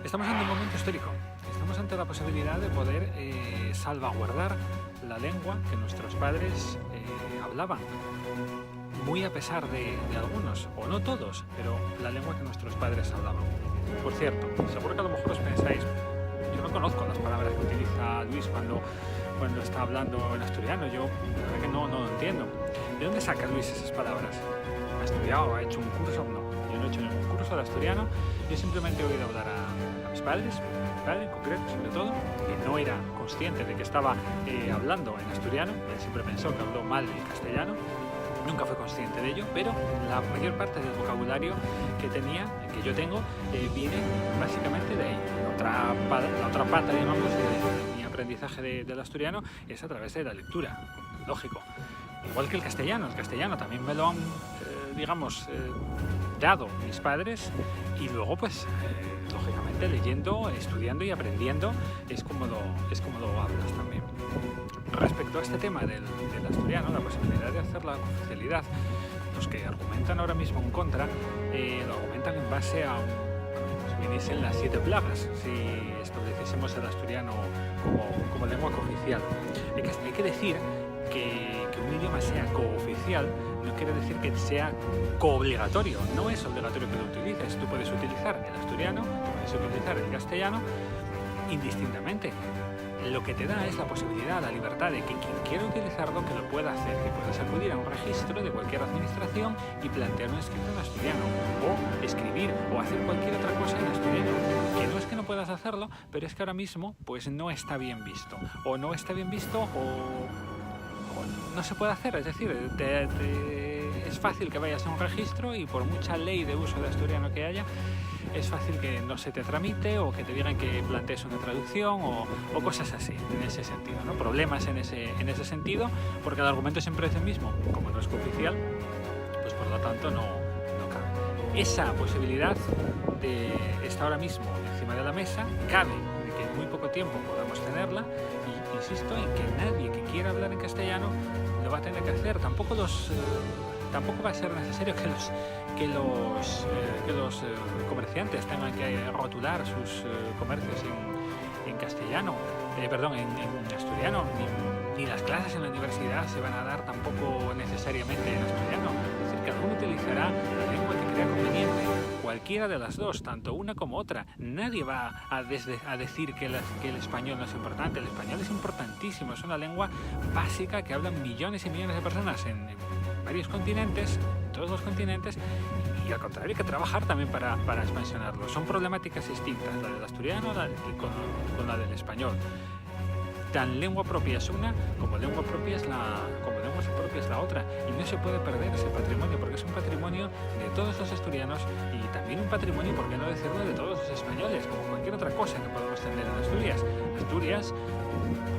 Estamos en un momento histórico. Estamos ante la posibilidad de poder salvaguardar la lengua que nuestros padres hablaban. Muy a pesar de algunos, o no todos, pero la lengua que nuestros padres hablaban. Por cierto, seguro que a lo mejor os pensáis, yo no conozco las palabras que utiliza Luis cuando está hablando en asturiano. Yo, la verdad que no lo entiendo. ¿De dónde saca Luis esas palabras? ¿Ha estudiado? ¿Ha hecho un curso? No, yo no he hecho ningún curso de asturiano. Yo simplemente he oído hablar a mis padres, a mi padre en concreto, sobre todo, que no era consciente de que estaba hablando en asturiano. Él siempre pensó que habló mal el castellano. Nunca fue consciente de ello, pero la mayor parte del vocabulario que yo tengo, viene básicamente de ahí. La otra pata, digamos, de mi aprendizaje del asturiano es a través de la lectura, lógico. Igual que el castellano también me lo han, dado mis padres, y luego, pues, lógicamente, leyendo, estudiando y aprendiendo es como lo hablas también. Respecto a este tema del asturiano, la posibilidad de hacer la oficialidad, los que argumentan ahora mismo en contra, lo argumentan en base a nos viniesen las 7 plagas, si estableciésemos el asturiano como lengua cooficial. Hay que decir que un idioma sea cooficial no quiere decir que sea coobligatorio. No es obligatorio que lo utilices. Tú puedes utilizar el asturiano, puedes utilizar el castellano indistintamente. Lo que te da es la posibilidad, la libertad de que quien quiera utilizarlo, que lo pueda hacer, que puedas acudir a un registro de cualquier administración y plantear un escrito en asturiano, o escribir o hacer cualquier otra cosa en asturiano, que no es que no puedas hacerlo, pero es que ahora mismo pues no está bien visto, o no se puede hacer. Es decir, es fácil que vayas a un registro y por mucha ley de uso de asturiano que haya, es fácil que no se te tramite, o que te digan que plantees una traducción o cosas así, en ese sentido, ¿no? Problemas en ese sentido, porque el argumento siempre es el mismo. Como no es cooficial, pues por lo tanto no cabe. Esa posibilidad está ahora mismo encima de la mesa. Cabe de que en muy poco tiempo podamos tenerla, y insisto en que nadie que quiera hablar en castellano lo va a tener que hacer. Tampoco va a ser necesario que los comerciantes tengan que rotular sus comercios en castellano, en asturiano, ni las clases en la universidad se van a dar tampoco necesariamente en asturiano. Es decir, que alguno utilizará la lengua que crea conveniente, cualquiera de las dos, tanto una como otra. Nadie va a decir que el español no es importante. El español es importantísimo, es una lengua básica que hablan millones y millones de personas en varios continentes, en todos los continentes, y al contrario hay que trabajar también para expansionarlo. Son problemáticas distintas, la del asturiano con la del español. Tan lengua propia es una como lengua propia es la otra, y no se puede perder ese patrimonio, porque es un patrimonio de todos los asturianos, y también un patrimonio, por qué no decirlo, de todos los españoles, como cualquier otra cosa que podamos tener en Asturias. Asturias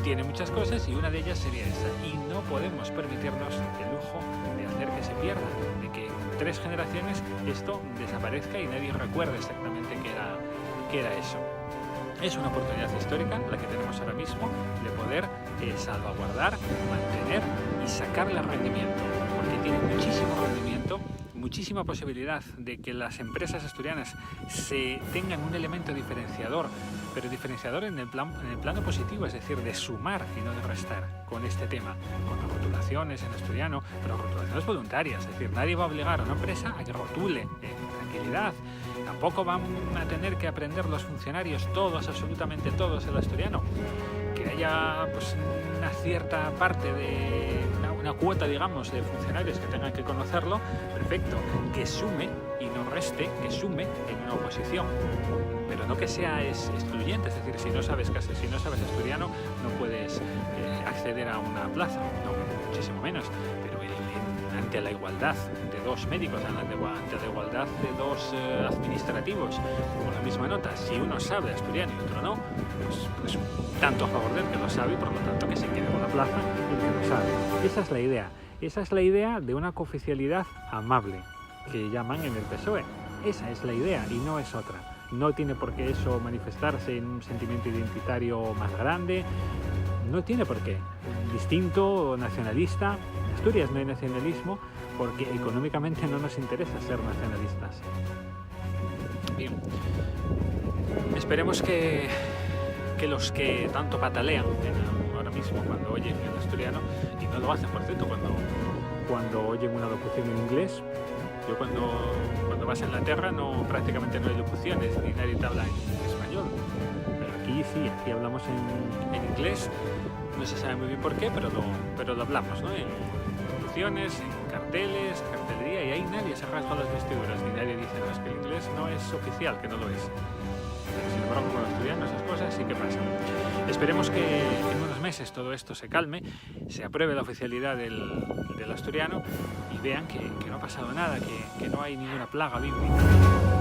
tiene muchas cosas y una de ellas sería esa, y no podemos permitirnos el lujo de hacer que se pierda, de que en 3 generaciones esto desaparezca y nadie recuerde exactamente qué era eso. Es una oportunidad histórica la que tenemos ahora mismo de poder salvaguardar, mantener y sacarle rendimiento, porque tiene muchísimo rendimiento, muchísima posibilidad de que las empresas asturianas tengan un elemento diferenciador, pero diferenciador en el plano positivo, es decir, de sumar y no de restar con este tema, con las rotulaciones en asturiano, pero rotulaciones voluntarias. Es decir, nadie va a obligar a una empresa a que rotule en tranquilidad. Tampoco van a tener que aprender los funcionarios absolutamente todos, el asturiano. Que haya pues una cierta parte de una cuota, digamos, de funcionarios que tengan que conocerlo, perfecto. Que sume y no reste, que sume en una oposición, pero no que sea excluyente. Es decir, si no sabes asturiano no puedes acceder a una plaza, no, muchísimo menos. Pero ante la igualdad de 2 médicos, ante la igualdad de 2 administrativos con la misma nota, si uno sabe asturiano y otro no, pues tanto a favor del que lo sabe, y por lo tanto que se quede con la plaza el que lo sabe. Esa es la idea de una cooficialidad amable, que llaman en el PSOE. Esa es la idea y no es otra. No tiene por qué eso manifestarse en un sentimiento identitario más grande. No tiene por qué. Distinto, nacionalista. En Asturias no hay nacionalismo porque económicamente no nos interesa ser nacionalistas. Bien. Esperemos que los que tanto patalean ahora mismo cuando oyen el asturiano, y no lo hacen por cierto cuando oyen una locución en inglés. Yo cuando vas a Inglaterra prácticamente no hay locuciones, ni nadie te habla en español. Pero aquí sí, aquí hablamos en inglés, no se sabe muy bien por qué, pero lo hablamos, ¿no? En locuciones, en carteles, cartelería, y ahí nadie se rasga las vestiduras, ni nadie dice, no, es que el inglés no es oficial, que no lo es. Sin embargo, con los estudiantes esas cosas sí que pasan. Esperemos que en unos meses todo esto se calme, se apruebe la oficialidad del asturiano y vean que no ha pasado nada, que no hay ninguna plaga bíblica.